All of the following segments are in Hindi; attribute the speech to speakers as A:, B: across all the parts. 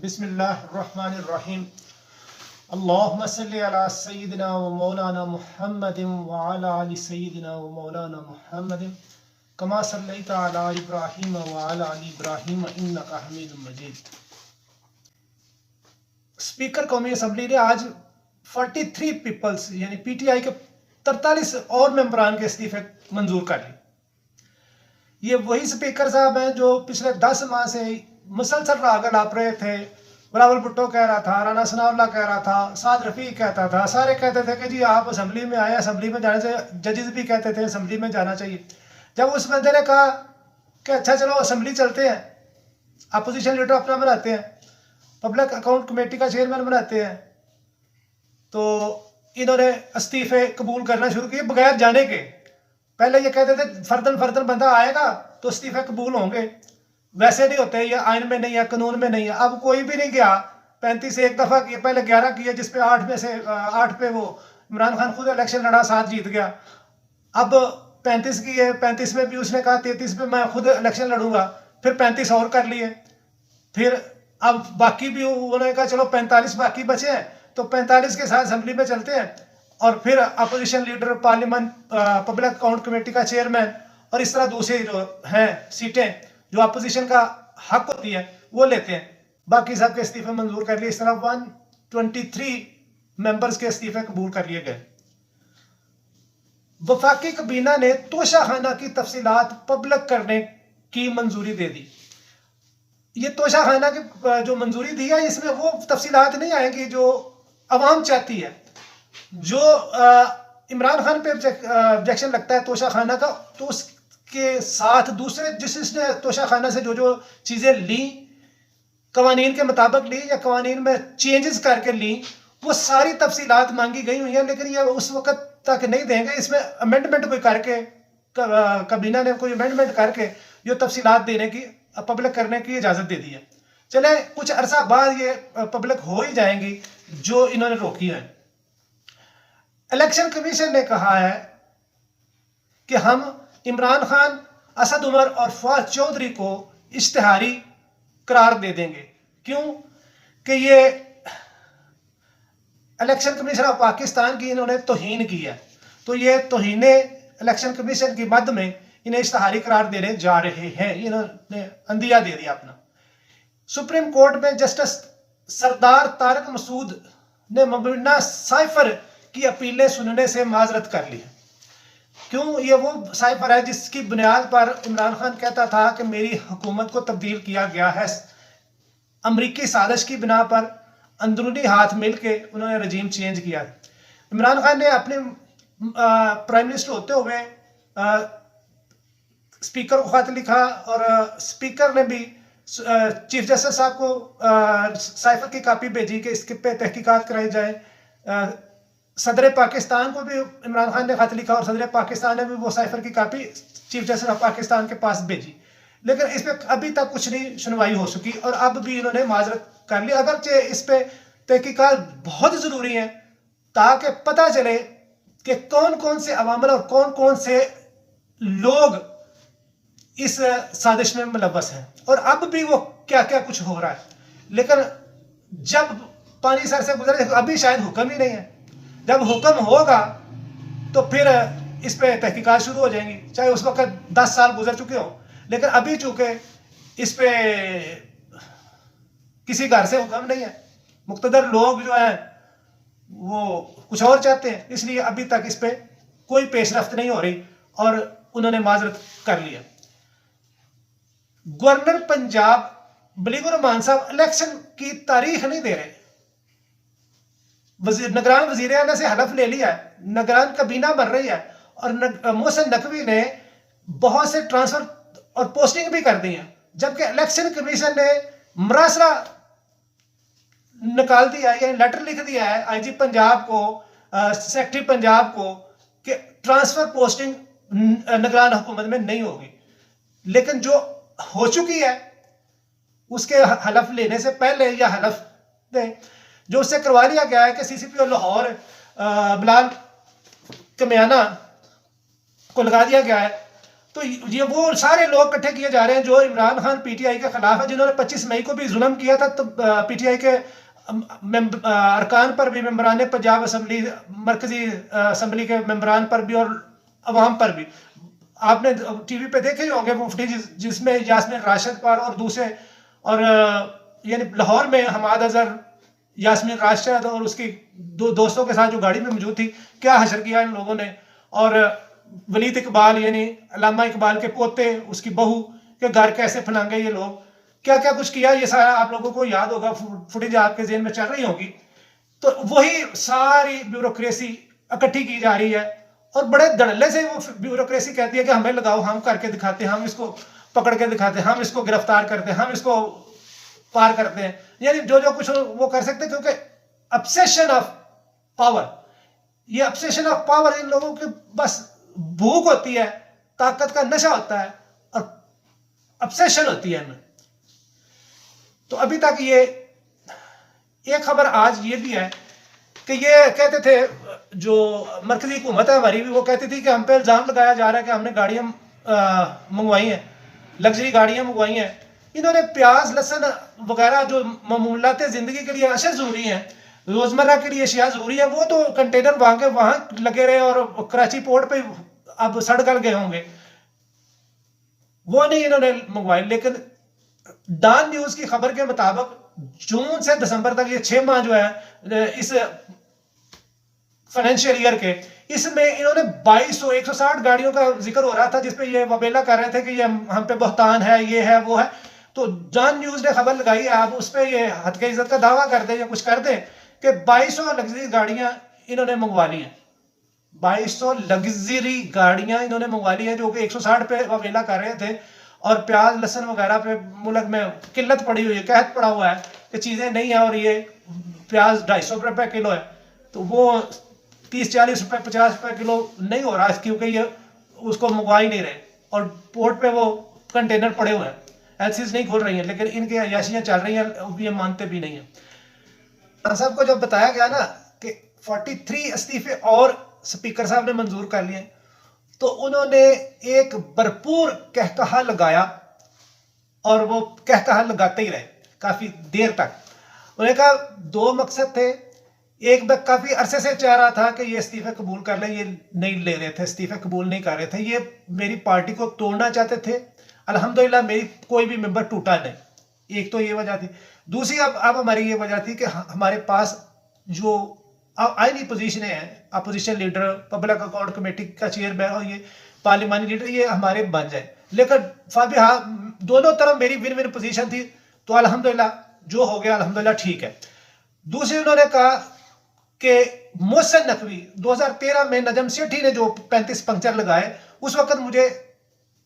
A: बिस्मिल्लाहिर्रहमानिर्रहीम। अल्लाहुम्मा सल्लि अला सय्यिदिना व मौलाना मुहम्मदिन व अला आलि सय्यिदिना व मौलाना मुहम्मदिन कमा सल्लैता अला इब्राहीम व अला आलि इब्राहीम इन्नका हमीदुम मजीद। स्पीकर कौमी असम्बली ने आज 43 पीपल्स यानी पीटीआई के 43 और मेंबरान के इस्तीफे मंजूर कर लिए। ये वही स्पीकर साहब हैं जो पिछले 10 माह से मुसलसल राग आप रहे थे। बिलावल भुट्टो कह रहा था, राना सनाउल्लाह कह रहा था, साद रफ़ी कहता था, सारे कहते थे कि जी आप असम्बली में आए, असम्बली में जाने चाहिए। जजेस भी कहते थे असम्बली में जाना चाहिए। जब उस बंदे ने कहा कि अच्छा चलो असम्बली चलते हैं, अपोजिशन लीडर अपना बनाते हैं, पब्लिक अकाउंट कमेटी का चेयरमैन बनाते हैं, तो इन्होंने इस्तीफे कबूल करना शुरू किए बगैर जाने के। पहले ये कहते थे फर्दन फर्दन बंदा आएगा तो इस्तीफे कबूल होंगे, वैसे नहीं होते, ये आइन में नहीं है, कानून में नहीं है। अब कोई भी नहीं गया। 35 एक दफा किए, पहले 11 किए, जिसपे 8 में से 8 पे वो इमरान खान खुद इलेक्शन लड़ा, 7 जीत गया। अब 35 किए, 35 में भी उसने कहा 33 पे मैं खुद इलेक्शन लड़ूंगा, फिर 35 और कर लिए। फिर अब बाकी भी उन्होंने कहा चलो 45 बाकी बचे हैं, तो 45 के साथ असम्बली में चलते हैं। और फिर opposition leader, parliament, public account committee का चेयरमैन और इस तरह दूसरी हैं सीटें जो अपोजिशन का हक होती है वो लेते हैं। बाकी सब के इस्तीफे मंजूर कर लिए। इस तरह 123 मेंबर्स के इस्तीफे कबूल कर लिए गए। वफाकी कबीना ने तोशाखाना की तफसीलात पब्लिक करने की मंजूरी दे दी। ये तोशाखाना की जो मंजूरी दी है, इसमें वो तफसीलात नहीं आएंगी जो अवाम चाहती है। जो इमरान खान पे ऑब्जेक्शन लगता है तोशाखाना का, तो उसके साथ दूसरे जिसने तोशाखाना से जो जो चीज़ें ली, कवानीन के मुताबिक ली या कवानीन में चेंजेस करके ली, वो सारी तफसीलात मांगी गई हुई हैं। लेकिन ये उस वक्त तक नहीं देंगे। इसमें अमेंडमेंट कोई करके, कबीना ने कोई अमेंडमेंट करके जो तफसीलात देने की, पब्लिक करने की इजाज़त दे दी है। चले कुछ अरसा बाद ये पब्लिक हो ही जाएंगी जो इन्होंने रोकी है। इलेक्शन कमीशन ने कहा है कि हम इमरान खान, असद उमर और फवाद चौधरी को इश्तिहारी करार दे देंगे। क्यों कि ये इलेक्शन कमीशन ऑफ पाकिस्तान की इन्होंने तौहीन की है, तो ये तौहीने इलेक्शन कमीशन की मद में इन्हें इश्तिहारी करार देने जा रहे हैं। इन्होंने अंदिया दे दिया अपना। सुप्रीम कोर्ट में जस्टिस सरदार तारक मसूद ने मुबीना साइफर की अपीलें सुनने से माजरत कर ली है। क्यों? ये वो साइफर है जिसकी बुनियाद पर इमरान खान कहता था कि मेरी हुकूमत को तब्दील किया गया है। अमरीकी साजिश की बिना पर अंदरूनी हाथ मिल के उन्होंने रजीम चेंज किया। इमरान खान ने अपने प्राइम मिनिस्टर होते हुए स्पीकर को खत लिखा और स्पीकर ने भी चीफ जस्टिस साहब को साइफर की कापी भेजी कि इसके पे तहकीकात कराई जाए। सदर पाकिस्तान को भी इमरान खान ने खत लिखा और सदर पाकिस्तान ने भी वो साइफर की copy chief justice of Pakistan के पास भेजी। लेकिन इस पर अभी तक कुछ नहीं सुनवाई हो सकी और अब भी इन्होंने माजरत कर ली। अगरचे इस पे तहकीकात बहुत ज़रूरी है ताकि पता चले कि कौन कौन से अवामल और कौन कौन से लोग इस साजिश में मुलव्वस हैं और अब भी वो क्या क्या कुछ हो रहा है। लेकिन जब पानी सर से गुजरे, अभी शायद हुक्म ही नहीं है। जब हुक्म होगा तो फिर इस पे तहकीकात शुरू हो जाएंगी, चाहे उस वक्त 10 साल गुजर चुके हो। लेकिन अभी चूंकि इस पे किसी घर से हुक्म नहीं है, मुक्तदर लोग जो हैं वो कुछ और चाहते हैं, इसलिए अभी तक इस पे कोई पेशरफ्त नहीं हो रही और उन्होंने माजरत कर लिया। गवर्नर पंजाब बलीगुर रहमान साहब इलेक्शन की तारीख नहीं दे रहे। निगरान वजीर आला से हलफ ले लिया है, निगरान कबीना बन रही है और मोहसिन नकवी ने बहुत से ट्रांसफर और पोस्टिंग भी कर दी है, जबकि इलेक्शन कमीशन ने मरासला निकाल दिया है, लेटर लिख दिया है आईजी पंजाब को, सेक्रेटरी पंजाब को कि ट्रांसफर पोस्टिंग निगरान हुकूमत में नहीं होगी। लेकिन जो हो चुकी है उसके हलफ लेने से पहले या हलफ दे जो उससे करवा लिया गया है कि सीसीपी लाहौर बिलाल कमियाना को लगा दिया गया है तो ये वो सारे लोग इकट्ठे किए जा रहे हैं जो इमरान खान पीटीआई के खिलाफ है, जिन्होंने 25 मई को भी जुल्म किया था। तो पीटीआई के अरकान पर भी, मेंबरान पंजाब असम्बली, मरकजी असम्बली के मेंबरान पर भी और अवाम पर भी, आपने टीवी पे देखे ही होंगे वो फुटेज, जिसमें यास्मीन राशिद पर और दूसरे, और यानी लाहौर में हमाद अजहर, यास्मीन राशिद और उसकी दो दोस्तों के साथ जो गाड़ी में मौजूद थी, क्या हशर किया इन लोगों ने। और वलीद इकबाल यानी अल्लामा इकबाल के पोते, उसकी बहू के घर कैसे फलांगे ये लोग, क्या क्या कुछ किया, ये सारा आप लोगों को याद होगा, फुटेज आपके जेहन में चल रही होगी। तो वही सारी ब्यूरोक्रेसी इकट्ठी की जा रही है और बड़े धड़ल्ले से वो ब्यूरोक्रेसी कहती है कि हमें लगाओ, हम करके दिखाते हैं, हम इसको पकड़ के दिखाते हैं, हम इसको गिरफ्तार करते हैं, हम इसको पार करते हैं। यानी जो जो कुछ वो कर सकते हैं, क्योंकि ऑब्सेशन ऑफ पावर, ये ऑब्सेशन ऑफ पावर इन लोगों की बस भूख होती है, ताकत का नशा होता है और ऑब्सेशन होती है इनमें। तो अभी तक ये एक खबर आज ये भी है कि ये कहते थे, जो मरकजी हुकूमत है हमारी भी, वो कहती थी कि हम पे इल्जाम लगाया जा रहा है कि हमने गाड़ियां मंगवाई हैं, लग्जरी गाड़ियां मंगवाई हैं। इन्होंने प्याज लहसुन वगैरह जो मामूलात जिंदगी के लिए अशद जरूरी हैं, रोजमर्रा के लिए अशिया जरूरी है, वो तो कंटेनर वहां लगे रहे और कराची पोर्ट पे अब सड़ गल गए होंगे, वो नहीं इन्होंने मंगवाई। लेकिन डॉन न्यूज की खबर के मुताबिक जून से दिसंबर तक, ये 6 माह जो है इस फाइनेंशियल ईयर के, इसमें इन्होंने 160 गाड़ियों का जिक्र हो रहा था, जिसपे ये वबेला कर रहे थे कि ये हम पे बहतान है, ये है वो है। तो डॉन न्यूज ने खबर लगाई है, आप उस पर ये हद के इज्जत का दावा कर दे या कुछ कर दे कि 2200 लग्जरी गाड़ियां इन्होंने मंगवा ली हैं। 2200 लग्जरी गाड़ियां इन्होंने मंगवा ली है, जो कि 160 पे वबेला कर रहे थे। और प्याज लहसुन वगैरह पे मुल्क में किल्लत पड़ी हुई है, कहत पड़ा हुआ है कि चीजें नहीं है, और ये प्याज 250 रुपए किलो है, तो वो 30-40 रुपए 50 रुपए किलो नहीं हो रहा, क्योंकि ये उसको मंगवा ही नहीं रहे और पोर्ट पे वो कंटेनर पड़े हुए हैं, एलसीज नहीं खोल रही हैं, लेकिन इनकी अयाशियां चल रही हैं, ये मानते भी नहीं है। सबको जब बताया गया ना कि 43 इस्तीफे और स्पीकर साहब ने मंजूर कर लिए, तो उन्होंने एक भरपूर कहकहा लगाया और वो कहकहा लगाते ही रहे काफी देर तक। उन्होंने कहा 2 मकसद थे, एक मैं काफी अरसे से चाह रहा था कि ये इस्तीफे कबूल कर लें, ये नहीं ले रहे थे, इस्तीफे कबूल नहीं कर रहे थे, ये मेरी पार्टी को तोड़ना चाहते थे। अल्हम्दुलिल्लाह मेरी कोई भी मेंबर टूटा नहीं, एक तो ये वजह थी। दूसरी अब हमारी ये वजह थी कि हमारे पास जो आईनी पोजीशन है, opposition leader, public account committee का चेयरमैन और ये पार्लिमानी लीडर, ये हमारे बन जाए। लेकिन दोनों तरफ मेरी विन विन पोजीशन थी, तो अल्हम्दुलिल्लाह जो हो गया अल्हम्दुलिल्लाह ठीक है। दूसरी उन्होंने कहा कि मोहसिन नकवी 2013 में नजम सेठी ने जो 35 पंक्चर लगाए, उस वक्त मुझे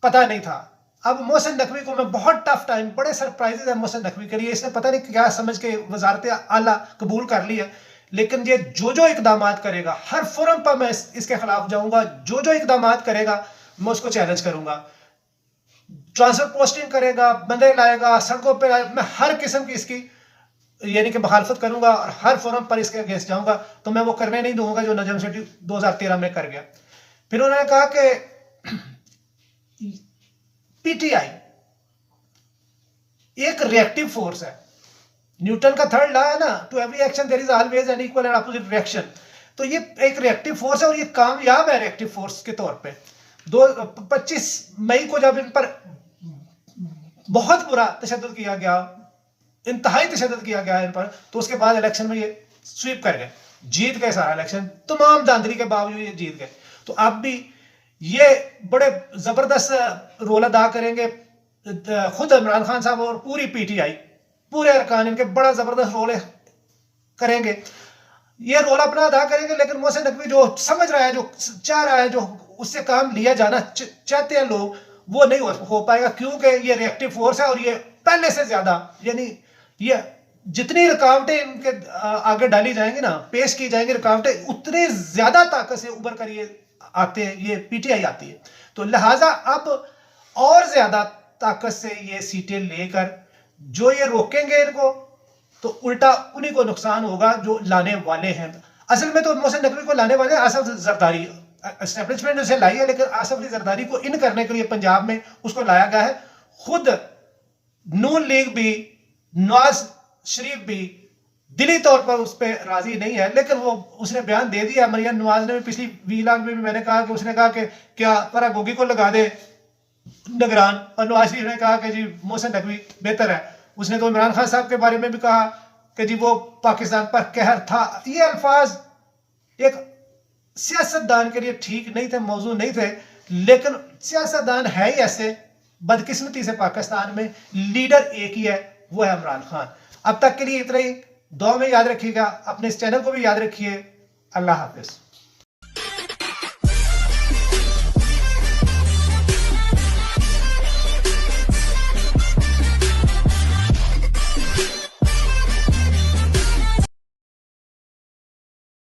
A: पता नहीं था। अब मोहसिन नकवी को मैं बहुत टफ टाइम, बड़े सरप्राइजेज है मोहसिन नकवी के लिए, इसने पता नहीं क्या समझ के वजारत आला कबूल कर ली है। लेकिन ये जो इकदाम करेगा, हर फोरम पर मैं इसके खिलाफ जाऊंगा, जो इकदाम करेगा मैं उसको चैलेंज करूंगा। ट्रांसफर पोस्टिंग करेगा, बंदे लाएगा, सड़कों पे मैं हर किस्म की इसकी यानी कि मुखालफत करूंगा और हर फोरम पर इसके अगेंस्ट जाऊंगा। तो मैं वो करने नहीं दूंगा जो नजम सेठी 2013 में कर गया। फिर उन्होंने कहा कि पीटीआई एक रिएक्टिव फोर्स है, न्यूटन का थर्ड लॉ है ना, to every action there is always an equal and opposite reaction. तो ये एक रिएक्टिव फोर्स है और ये कामयाब है रिएक्टिव फोर्स के तौर पे। 25 मई को जब इन पर बहुत बुरा तशद्दुद किया गया, इंतहाई तशद्दुद किया गया इन पर, तो उसके बाद इलेक्शन में ये स्वीप कर गए, जीत गए सारा इलेक्शन, तमाम धांधली के बावजूद ये जीत गए। तो अब भी ये बड़े जबरदस्त रोल अदा करेंगे, खुद इमरान खान साहब और पूरी पीटीआई, पूरे अरकान इनके बड़ा जबरदस्त रोल करेंगे, ये रोल अपना अदा करेंगे। लेकिन मोहसिन नकवी जो समझ रहा है, जो चाह रहा है, जो उससे काम लिया जाना चाहते हैं लोग, वो नहीं हो पाएगा, क्योंकि ये रिएक्टिव फोर्स है और ये पहले से ज्यादा, यानी ये जितनी रुकावटें इनके आगे डाली जाएंगी ना, पेश की जाएंगी रुकावटें, उतनी ज्यादा ताकत से उभर कर ये आते हैं, ये पीटीआई आती है। तो लिहाजा अब और ज्यादा ताकत से ये सीटें लेकर जो ये रोकेंगे इनको, तो उल्टा उन्हीं को नुकसान होगा जो लाने वाले हैं। असल में तो मोहसिन नकवी को लाने वाले असद जरदारी, एस्टेब्लिशमेंट उसे लाई है, लेकिन आसिफ अली जरदारी को इन करने के लिए पंजाब में उसको लाया गया है। खुद नून लीग भी, नवाज शरीफ भी दिली तौर पर उस पर राजी नहीं है, लेकिन वो उसने बयान दे दिया। मरियम नवाज ने भी पिछली वीलाग में भी मैंने कहा कि उसने कहा कि क्या परा गोगी को लगा दे निगरान, और नवाज शरीफ ने कहा कि जी मोहसिन नकवी बेहतर है। उसने तो इमरान खान साहब के बारे में भी कहा कि जी वो पाकिस्तान पर कहर था। ये अल्फाज एक सियासतदान के लिए ठीक नहीं थे, मौजूद नहीं थे, लेकिन सियासतदान है ही ऐसे। बदकिस्मती से पाकिस्तान में लीडर एक ही है, वो है इमरान खान। अब तक के लिए इतना ही। दुआ में याद रखिएगा, अपने इस चैनल को भी याद रखिए। अल्लाह हाफिज।